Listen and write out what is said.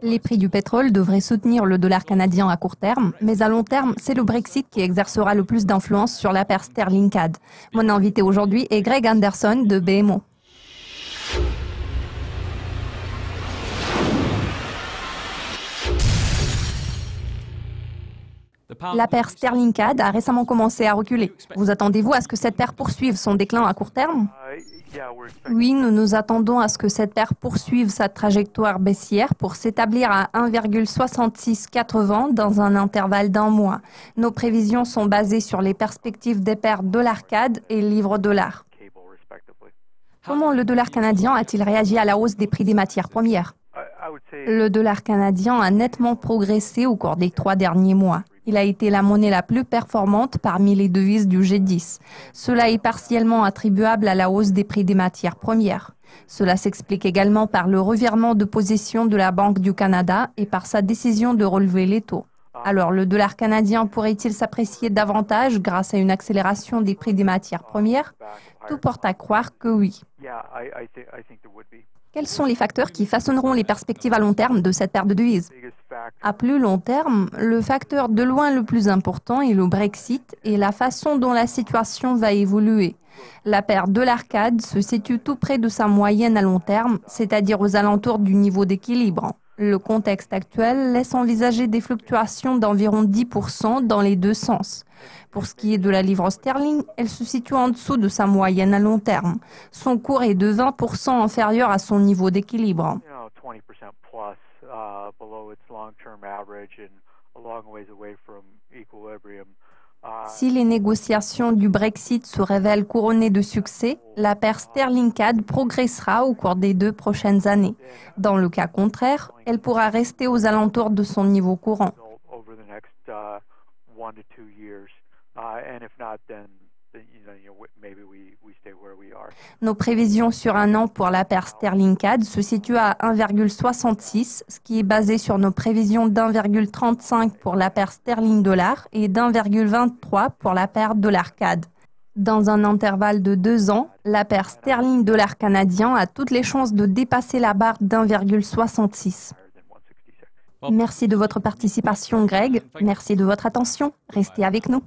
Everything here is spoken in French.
Les prix du pétrole devraient soutenir le dollar canadien à court terme, mais à long terme, c'est le Brexit qui exercera le plus d'influence sur la paire sterling-CAD. Mon invité aujourd'hui est Greg Anderson de BMO. La paire sterling-CAD a récemment commencé à reculer. Vous attendez-vous à ce que cette paire poursuive son déclin à court terme? Oui, nous nous attendons à ce que cette paire poursuive sa trajectoire baissière pour s'établir à 1,6680 dans un intervalle d'un mois. Nos prévisions sont basées sur les perspectives des paires dollar-CAD et livre-dollar. Comment le dollar canadien a-t-il réagi à la hausse des prix des matières premières? Le dollar canadien a nettement progressé au cours des 3 derniers mois. Il a été la monnaie la plus performante parmi les devises du G10. Cela est partiellement attribuable à la hausse des prix des matières premières. Cela s'explique également par le revirement de position de la Banque du Canada et par sa décision de relever les taux. Alors, le dollar canadien pourrait-il s'apprécier davantage grâce à une accélération des prix des matières premières? Tout porte à croire que oui. Quels sont les facteurs qui façonneront les perspectives à long terme de cette paire de devises? À plus long terme, le facteur de loin le plus important est le Brexit et la façon dont la situation va évoluer. La paire dollar-CAD se situe tout près de sa moyenne à long terme, c'est-à-dire aux alentours du niveau d'équilibre. Le contexte actuel laisse envisager des fluctuations d'environ 10% dans les deux sens. Pour ce qui est de la livre sterling, elle se situe en dessous de sa moyenne à long terme. Son cours est de 20% inférieur à son niveau d'équilibre. Si les négociations du Brexit se révèlent couronnées de succès, la paire sterling-CAD progressera au cours des 2 prochaines années. Dans le cas contraire, elle pourra rester aux alentours de son niveau courant. Nos prévisions sur un an pour la paire sterling-CAD se situent à 1,66, ce qui est basé sur nos prévisions d'1,35 pour la paire sterling-dollar et d'1,23 pour la paire dollar-CAD. Dans un intervalle de 2 ans, la paire sterling-dollar canadien a toutes les chances de dépasser la barre d'1,66. Merci de votre participation, Greg. Merci de votre attention. Restez avec nous.